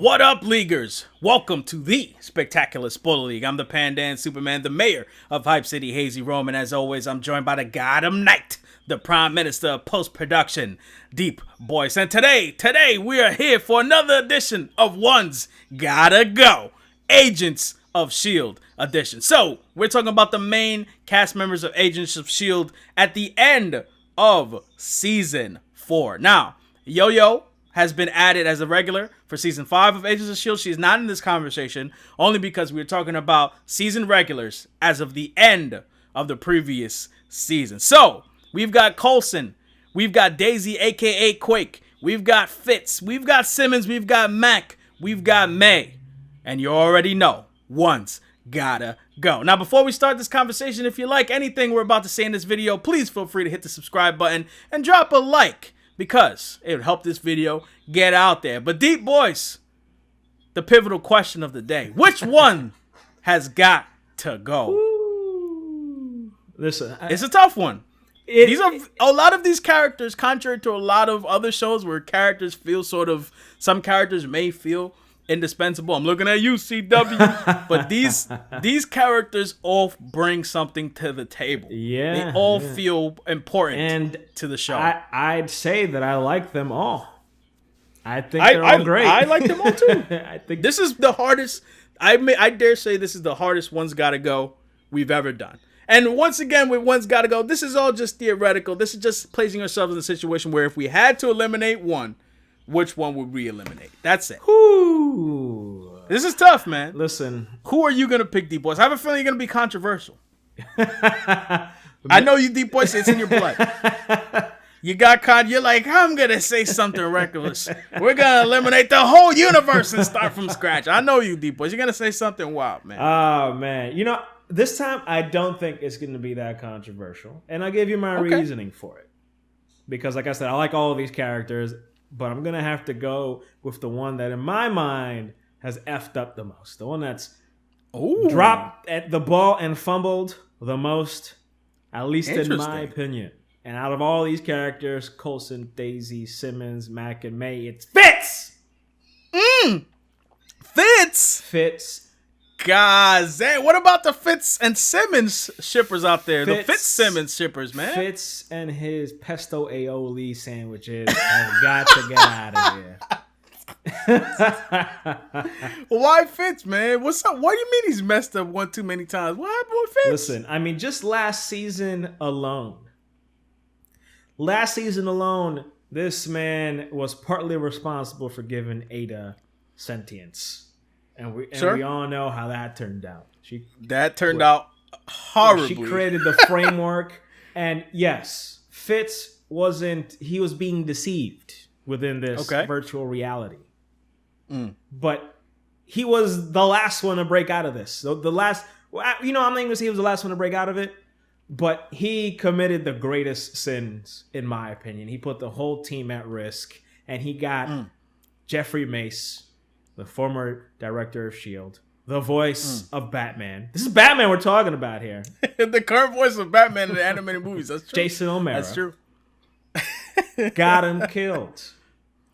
What up, Leaguers? Welcome to the Spectacular Spoiler League. I'm the Pandan Superman, the mayor of Hype City, HazyRome, and as always, I'm joined by the Gotham Knight, the Prime Minister of Post-Production, DeepBoyce. And today, we are here for another edition of One's Gotta Go, Agents of S.H.I.E.L.D. edition. So, we're talking about the main cast members of Agents of S.H.I.E.L.D. at the end of Season 4. Now, Yo-Yo has been added as a regular for Season 5 of Agents of S.H.I.E.L.D. She's not in this conversation, only because we're talking about season regulars as of the end of the previous season. So, we've got Coulson, we've got Daisy, a.k.a. Quake, we've got Fitz, we've got Simmons, we've got Mack, we've got May, and you already know, one's gotta go. Now, before we start this conversation, if you like anything we're about to say in this video, please feel free to hit the subscribe button and drop a like, because it would help this video get out there. But DeepBoyce, the pivotal question of the day, which one has got to go? Ooh. Listen, it's a tough one. These are a lot of these characters, contrary to a lot of other shows where characters feel some characters may feel indispensable. I'm looking at you, CW. But these characters all bring something to the table. Yeah, they all feel important to the show. I'd say that I like them all. I think they're all great. I like them all too. I think this is the hardest. I dare say this is the hardest One's Gotta Go we've ever done. And once again, with One's Gotta Go, this is all just theoretical. This is just placing ourselves in a situation where if we had to eliminate one, which one would we eliminate? That's it. Ooh. This is tough, man. Listen. Who are you going to pick, DeepBoyce? I have a feeling you're going to be controversial. I know you, DeepBoyce. It's in your blood. You got you're like, I'm going to say something reckless. We're going to eliminate the whole universe and start from scratch. I know you, DeepBoyce. You're going to say something wild, man. Oh, man. You know, this time I don't think it's going to be that controversial. And I'll give you my reasoning for it. Because like I said, I like all of these characters. But I'm going to have to go with the one that in my mind has effed up the most. The one that's dropped at the ball and fumbled the most, at least in my opinion. And out of all these characters, Coulson, Daisy, Simmons, Mack, and May, it's Fitz! Fitz! God damn. What about the Fitz and Simmons shippers out there? The Fitz-Simmons shippers, man. Fitz and his pesto aioli sandwiches have got to get out of here. Why Fitz, man? What's up? What do you mean he's messed up one too many times? What happened with Fitz? Listen, I mean, just last season alone, this man was partly responsible for giving AIDA sentience. And we all know how that turned out. That turned out horribly. She created the framework. And yes, Fitz he was being deceived within this virtual reality. But he was the last one to break out of this. So I'm not even going to say he was the last one to break out of it. But he committed the greatest sins, in my opinion. He put the whole team at risk. And he got Jeffrey Mace, the former director of S.H.I.E.L.D., the voice of Batman. This is Batman we're talking about here. The current voice of Batman in the animated movies. That's true. Jason O'Mara. That's true. Got him killed.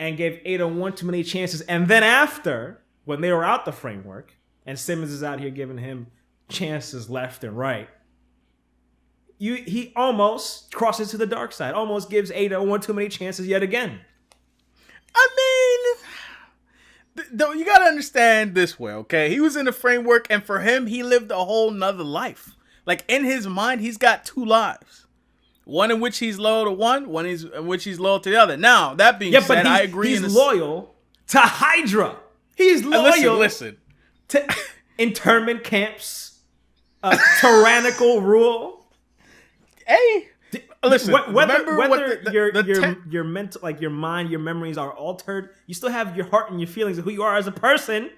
And gave AIDA one too many chances. And then after, when they were out the framework, and Simmons is out here giving him chances left and right, he almost crosses to the dark side. Almost gives AIDA one too many chances yet again. I mean, though, you gotta understand this way, okay? He was in the framework, and for him, he lived a whole nother life. Like, in his mind, he's got two lives. One in which he's loyal to one in which he's loyal to the other. Now, that being said, I agree. He's loyal to Hydra. He's loyal listen. to internment camps, tyrannical rule. Hey, listen. Whether your mental, like your mind, your memories are altered, you still have your heart and your feelings of who you are as a person.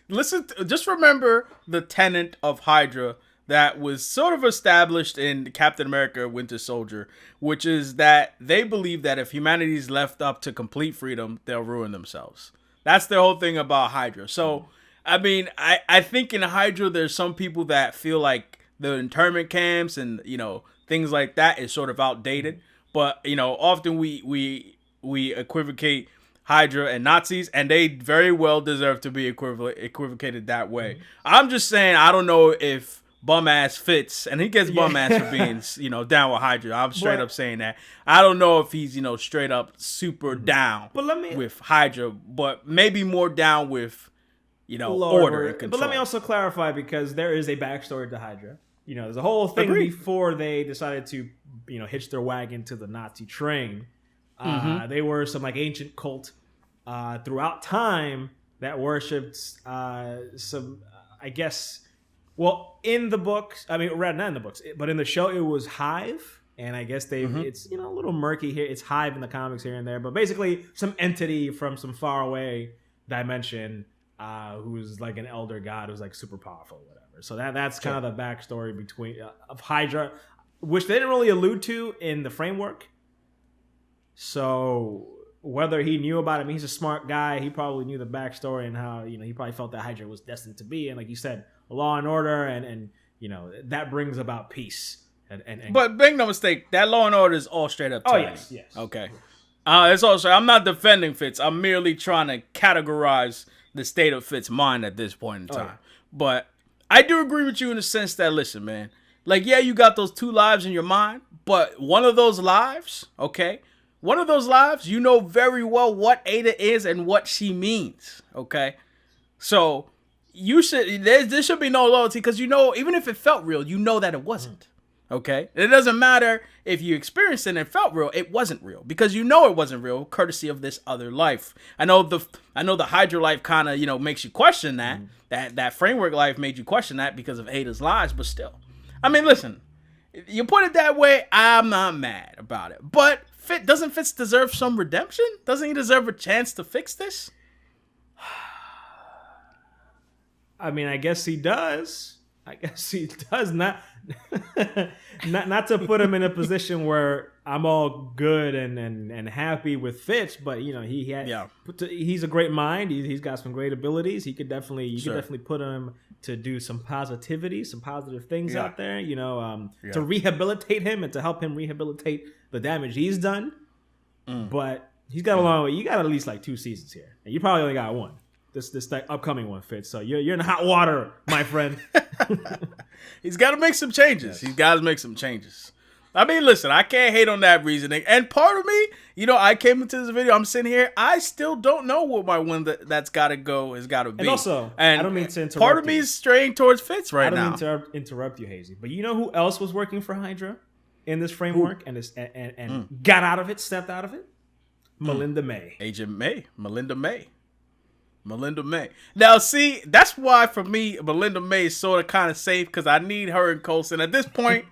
Listen, just remember the tenet of Hydra that was sort of established in Captain America: Winter Soldier, which is that they believe that if humanity is left up to complete freedom, they'll ruin themselves. That's the whole thing about Hydra. So, I mean, I think in Hydra, there's some people that feel like the internment camps and, things like that is sort of outdated. But, often we equivocate Hydra and Nazis, and they very well deserve to be equivocated that way. I'm just saying, I don't know if bum-ass Fitz, and he gets bum-ass for being, down with Hydra. I'm straight up saying that. I don't know if he's, straight up super down with Hydra, but maybe more down with, order and control. But let me also clarify, because there is a backstory to Hydra. There's a whole thing before they decided to, hitch their wagon to the Nazi train. They were some ancient cult throughout time that worshipped some, I guess, well, in the books, rather not in the books, but in the show it was Hive, and I guess it's a little murky here. It's Hive in the comics here and there, but basically some entity from some faraway dimension who's like an elder god who's super powerful, or whatever. So that's kind of the backstory between of Hydra, which they didn't really allude to in the framework. So whether he knew about it, he's a smart guy. He probably knew the backstory and how he probably felt that Hydra was destined to be, and like you said, law and order, and that brings about peace. But make no mistake, that law and order is all straight up. Oh yes. Okay. It's also, I'm not defending Fitz. I'm merely trying to categorize the state of Fitz's mind at this point in time. But I do agree with you in the sense that, listen, man, you got those 2 lives in your mind, but one of those lives, okay, you know very well what AIDA is and what she means, okay? So there should be no loyalty, because even if it felt real, that it wasn't, okay? It doesn't matter if you experienced it and it felt real, it wasn't real, because it wasn't real, courtesy of this other life. I know the Hydra life kind of, makes you question that. That framework life made you question that because of AIDA's lies, but still. Listen, you put it that way, I'm not mad about it. But doesn't Fitz deserve some redemption? Doesn't he deserve a chance to fix this? I guess he does. Not to put him in a position where I'm all good and happy with Fitz, but he's a great mind. He's got some great abilities. He could definitely put him to do some positivity, some positive things out there. To rehabilitate him and to help him rehabilitate the damage he's done. But he's got a long way. You got at least 2 seasons here, and you probably only got 1. This upcoming one, Fitz. So you're in hot water, my friend. He's got to make some changes. Yes. He's got to make some changes. Listen, I can't hate on that reasoning. And part of me, I came into this video, I'm sitting here, I still don't know what my one that's got to go has got to be. And also, I don't mean to interrupt part of me is straying towards Fitz now. I don't mean to interrupt you, Hazy. But you know who else was working for Hydra in this framework and got out of it, stepped out of it? Melinda May. Agent May. Melinda May. Now, see, that's why for me, Melinda May is sort of kind of safe, because I need her and Coulson. At this point,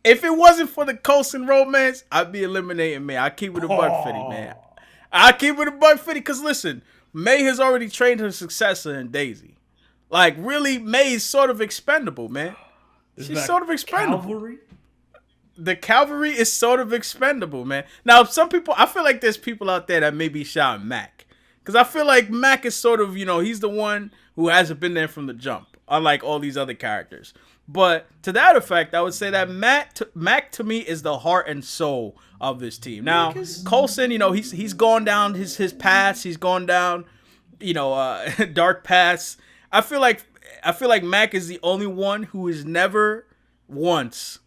if it wasn't for the Coulson romance, I'd be eliminating May. I keep it a buck 50, man. I keep it a buck 50, because listen, May has already trained her successor in Daisy. Really, May is sort of expendable, man. She's sort of expendable. Cavalry? The cavalry is sort of expendable, man. Now, some people, I feel like there's people out there that may be shouting Mack. Because I feel like Mack is sort of, he's the one who hasn't been there from the jump, unlike all these other characters. But to that effect, I would say that Mack to me is the heart and soul of this team. Now, Coulson, he's gone down his paths. He's gone down, dark paths. I feel like Mack is the only one who has never once.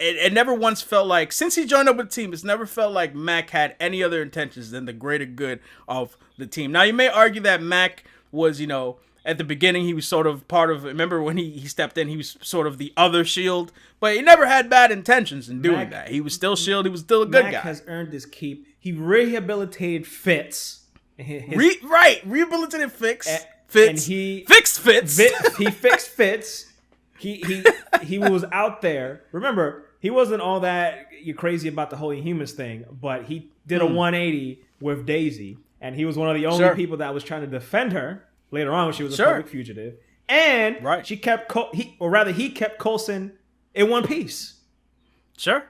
It never once felt like, since he joined up with the team, it's never felt like Mack had any other intentions than the greater good of the team. Now, you may argue that Mack was, at the beginning, he was sort of part of, remember when he stepped in, he was sort of the other Shield, but he never had bad intentions in doing that. He was still Shield, he was still a good guy. Mack has earned his keep. He rehabilitated Fitz. Rehabilitated Fitz. And he fixed Fitz. He fixed Fitz. He was out there. Remember, he wasn't all that crazy about the whole Inhumans thing, but he did a 180 with Daisy, and he was one of the only people that was trying to defend her later on when she was a public fugitive. And he kept Coulson in one piece. Sure.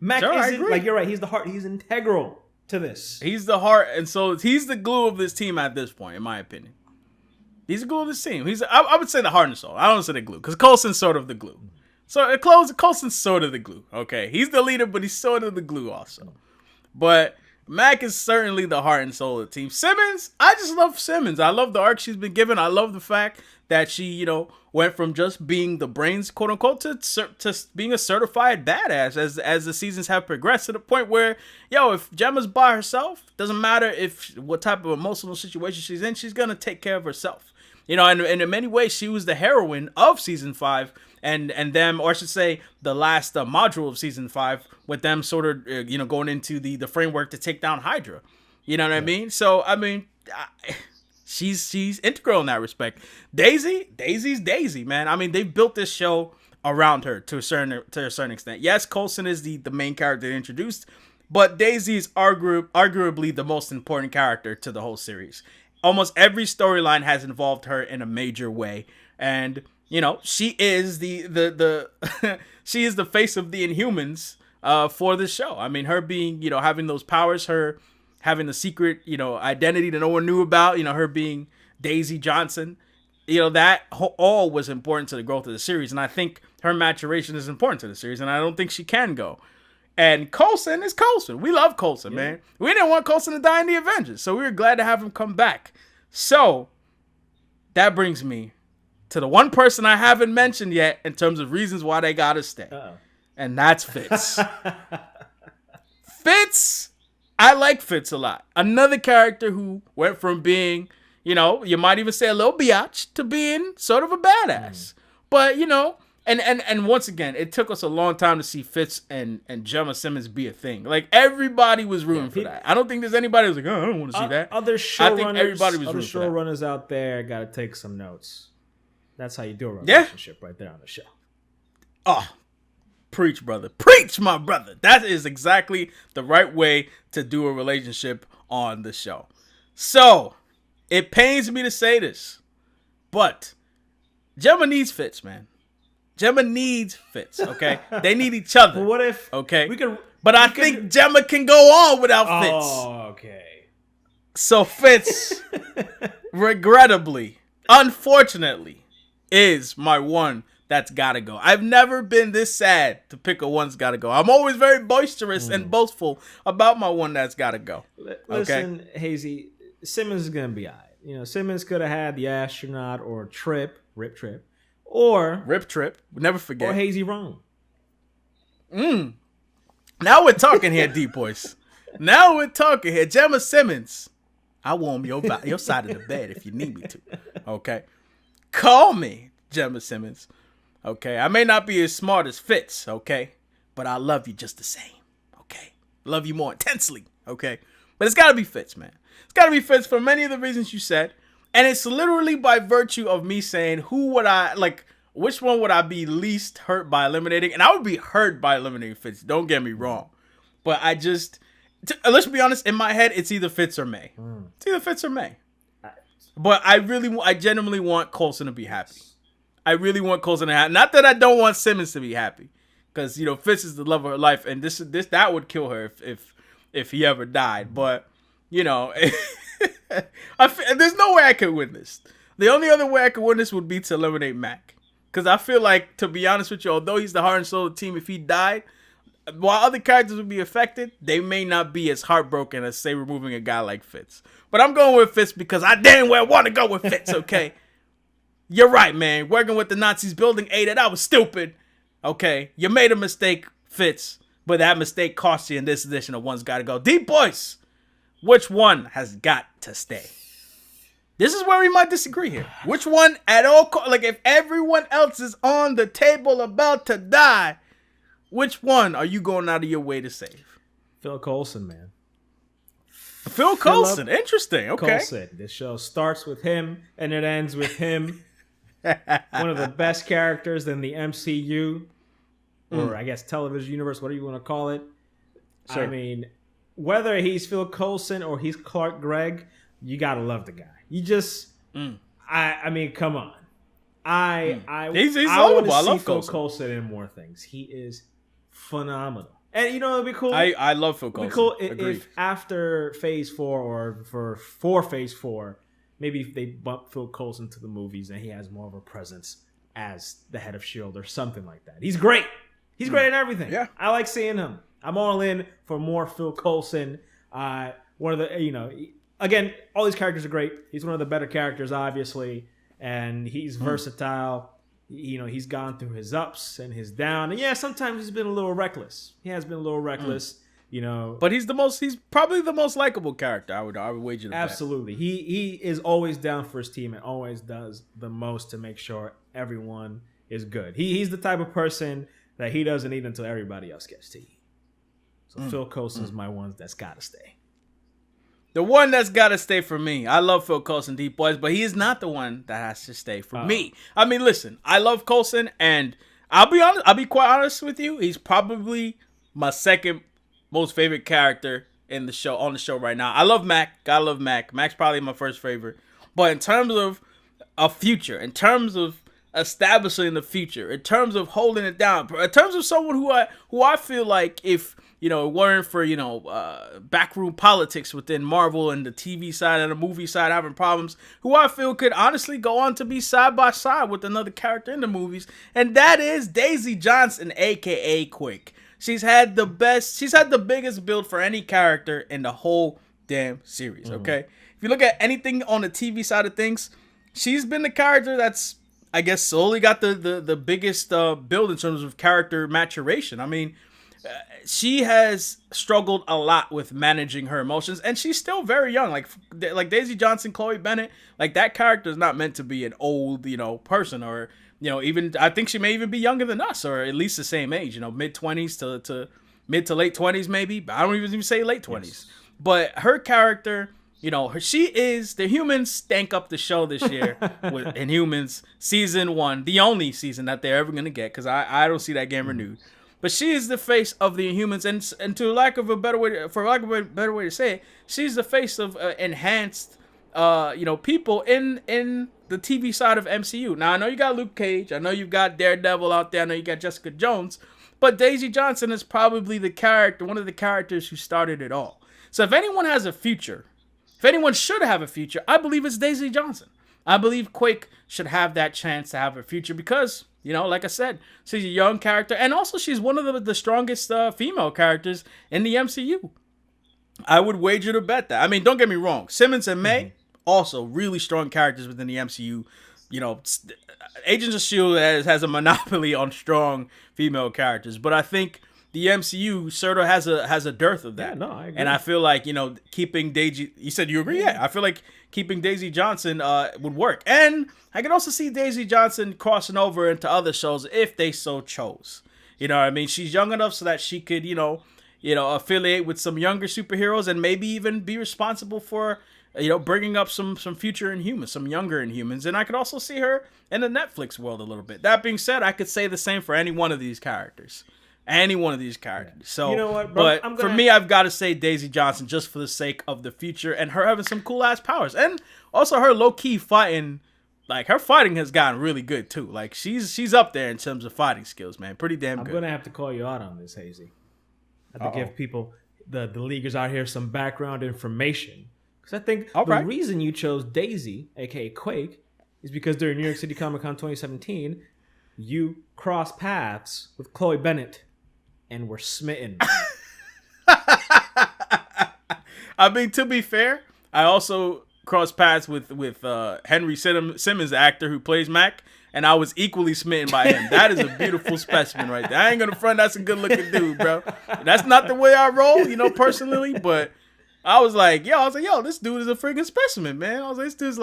Mack isn't, you're right, he's the heart. He's integral to this. He's the heart, and so he's the glue of this team at this point, in my opinion. He's the glue of this team. I would say the heart and soul. I don't say the glue, because Coulson's sort of the glue. So Coulson's sort of the glue. Okay, he's the leader, but he's sort of the glue also. But Mack is certainly the heart and soul of the team. Simmons, I just love Simmons. I love the arc she's been given. I love the fact that she, went from just being the brains, quote unquote, to being a certified badass as the seasons have progressed to the point where, if Gemma's by herself, doesn't matter what type of emotional situation she's in, she's gonna take care of herself. And in many ways, she was the heroine of season 5. And them, or I should say, the last module of season 5, with them sort of going into the framework to take down Hydra. You know what I mean? So she's integral in that respect. Daisy's Daisy, man. I mean, they've built this show around her to a certain extent. Yes, Coulson is the main character they introduced, but Daisy is arguably the most important character to the whole series. Almost every storyline has involved her in a major way, and she is the she is the face of the Inhumans for this show. I mean, her being, having those powers, her having the secret, identity that no one knew about, her being Daisy Johnson, that all was important to the growth of the series. And I think her maturation is important to the series, and I don't think she can go. And Coulson is Coulson. We love Coulson, man. We didn't want Coulson to die in the Avengers, so we were glad to have him come back. So that brings me to the one person I haven't mentioned yet in terms of reasons why they gotta stay. Uh-oh. And that's Fitz. Fitz, I like Fitz a lot. Another character who went from being, you might even say a little biatch to being sort of a badass. But, and once again, it took us a long time to see Fitz and Gemma Simmons be a thing. Like, everybody was rooting for that. I don't think there's anybody who's like, I don't want to see that. Other showrunners out there got to take some notes. That's how you do a relationship right there on the show. Oh, preach, brother. Preach, my brother. That is exactly the right way to do a relationship on the show. So, it pains me to say this, but Gemma needs Fitz, man. Gemma needs Fitz, okay? They need each other. But what if... Okay? I think Gemma can go on without Fitz. Oh, okay. So, Fitz, regrettably, unfortunately, is my one that's gotta go. I've never been this sad to pick a one's gotta go. I'm always very boisterous and boastful about my one that's gotta go. Listen, Hazy, Simmons is gonna be all right. Simmons could have had the astronaut or Rip Trip, or Rip Trip. Never forget. Or HazyRome. Now we're talking here, DeepBoyce. Now we're talking here. Gemma Simmons. I warm your side of the bed if you need me to. Okay. Call me, Gemma Simmons. Okay, I may not be as smart as Fitz, okay? But I love you just the same, okay? Love you more intensely, okay? But it's got to be Fitz, man. It's got to be Fitz for many of the reasons you said. And it's literally by virtue of me saying which one would I be least hurt by eliminating? And I would be hurt by eliminating Fitz, don't get me wrong. But let's be honest, in my head, it's either Fitz or May. It's either Fitz or May. But I genuinely want Coulson to be happy. I really want Coulson to happy. Not that I don't want Simmons to be happy, because Fitz is the love of her life, and that would kill her if he ever died. But there's no way I could win this. The only other way I could win this would be to eliminate Mack, because I feel like, to be honest with you, although he's the heart and soul of the team, if he died, while other characters would be affected, they may not be as heartbroken as, say, removing a guy like Fitz. But I'm going with Fitz because I damn well want to go with Fitz, okay? You're right, man. Working with the Nazis building AIDA, that was stupid. Okay, you made a mistake, Fitz, but that mistake cost you in this edition of One's Gotta Go. DeepBoyce, which one has got to stay? This is where we might disagree here. Which one at all, if everyone else is on the table about to die, which one are you going out of your way to save? Phil Coulson, man. Phil Coulson. Interesting. Okay. Coulson. This show starts with him and it ends with him. One of the best characters in the MCU, or I guess television universe, whatever you want to call it. Sure. I mean, whether he's Phil Coulson or he's Clark Gregg, you gotta love the guy. You just, I mean, come on. I want to see Phil Coulson in more things. He is phenomenal. And it'd be cool. I love Phil Coulson. It'd be cool if after Phase 4 or for Phase 4, maybe if they bump Phil Coulson to the movies and he has more of a presence as the head of S.H.I.E.L.D. or something like that. He's great. He's great at everything. Yeah. I like seeing him. I'm all in for more Phil Coulson. One of the, again, all these characters are great. He's one of the better characters, obviously, and he's versatile. He's gone through his ups and his downs, and yeah, sometimes he's been a little reckless. He has been a little reckless, But he's probably the most likable character. I would wager. Absolutely, he is always down for his team and always does the most to make sure everyone is good. He's the type of person that he doesn't eat until everybody else gets to eat. So Phil Coulson's my one that's gotta stay. The one that's got to stay for me. I love Phil Coulson, DeepBoyce, but he is not the one that has to stay for me. I mean, listen, I love Coulson, and I'll be honest. I'll be quite honest with you. He's probably my second most favorite character on the show right now. I love Mack. I love Mack. Mack's probably my first favorite. But in terms of a future, in terms of establishing the future, in terms of holding it down, in terms of someone who I feel like if it weren't for backroom politics within Marvel and the TV side and the movie side having problems, who I feel could honestly go on to be side by side with another character in the movies, and that is Daisy Johnson, aka Quake. She's had the biggest build for any character in the whole damn series. Okay, if you look at anything on the TV side of things, she's been the character that's, I guess, slowly got the biggest build in terms of character maturation. I mean, she has struggled a lot with managing her emotions, and she's still very young. Like Daisy Johnson, Chloe Bennett, like that character is not meant to be an old, person, or even I think she may even be younger than us, or at least the same age. Mid-20s to mid to late 20s, maybe. I don't even say late 20s. Yes. But her character, she is, the Humans stank up the show this year with Inhumans Season 1, the only season that they're ever going to get, because I don't see that game renewed. But she is the face of the Inhumans, and for lack of a better way to say it, she's the face of enhanced, people in the TV side of MCU. Now I know you got Luke Cage, I know you've got Daredevil out there, I know you got Jessica Jones, but Daisy Johnson is probably one of the characters who started it all. So if anyone has a future, if anyone should have a future, I believe it's Daisy Johnson. I believe Quake should have that chance to have a future because, like I said, she's a young character. And also she's one of the strongest female characters in the MCU. I would wager to bet that. I mean, don't get me wrong. Simmons and May, also really strong characters within the MCU. Agents of S.H.I.E.L.D. has a monopoly on strong female characters. But I think the MCU sort of has a dearth of that. Yeah, no, I agree. And I feel like, keeping Daisy... You said you agree? Yeah. I feel like keeping Daisy Johnson would work. And I could also see Daisy Johnson crossing over into other shows if they so chose. You know what I mean? She's young enough so that she could, affiliate with some younger superheroes and maybe even be responsible for, bringing up some future Inhumans, some younger Inhumans. And I could also see her in the Netflix world a little bit. That being said, I could say the same for any one of these characters. Any one of these characters. So, you know what, bro? But for me, I've got to say Daisy Johnson just for the sake of the future and her having some cool ass powers, and also her low key fighting. Like her fighting has gotten really good too. Like she's up there in terms of fighting skills, man. Pretty damn good. I'm gonna have to call you out on this, Hazy. I have to give people, the leaguers out here, some background information, because I think the reason you chose Daisy, aka Quake, is because during New York City Comic Con 2017, you crossed paths with Chloe Bennett. And we're smitten. I mean, to be fair, I also crossed paths with Henry Simmons, the actor who plays Mack, and I was equally smitten by him. That is a beautiful specimen right there. I ain't gonna front. That's a good looking dude, bro. That's not the way I roll, personally. But I was like, yo, this dude is a freaking specimen, man. I was like, this dude's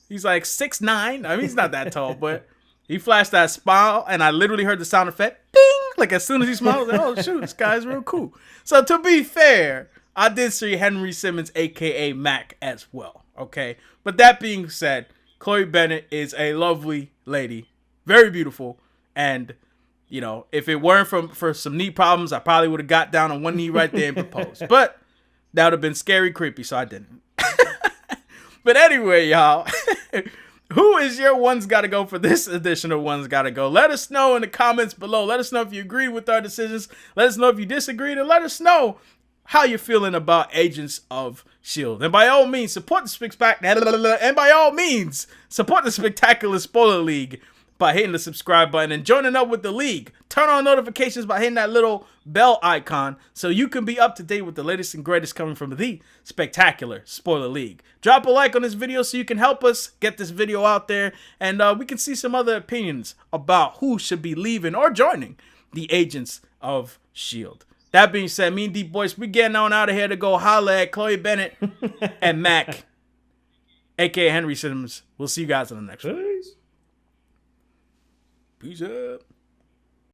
he's like 6'9". I mean, he's not that tall, but he flashed that smile, and I literally heard the sound effect, ding. Like, as soon as he smiled, I was like, oh, shoot, this guy's real cool. So, to be fair, I did see Henry Simmons, a.k.a. Mack, as well, okay? But that being said, Chloe Bennett is a lovely lady, very beautiful, and, if it weren't for some knee problems, I probably would have got down on one knee right there and proposed. But that would have been scary creepy, so I didn't. But anyway, y'all, who is your one's gotta go for this edition of One's Gotta Go? Let us know in the comments below. Let us know if you agree with our decisions. Let us know if you disagreed, and let us know how you're feeling about Agents of S.H.I.E.L.D. And by all means, support the Spectacular Spoiler League by hitting the subscribe button and joining up with the league. Turn on notifications by hitting that little bell icon so you can be up to date with the latest and greatest coming from the Spectacular Spoiler League. Drop a like on this video so you can help us get this video out there, and we can see some other opinions about who should be leaving or joining the Agents of S.H.I.E.L.D. That being said, me and DeepBoyce, we getting on out of here to go holla at Chloe Bennett and Mack, a.k.a. Henry Simmons. We'll see you guys in the next one. Peace out.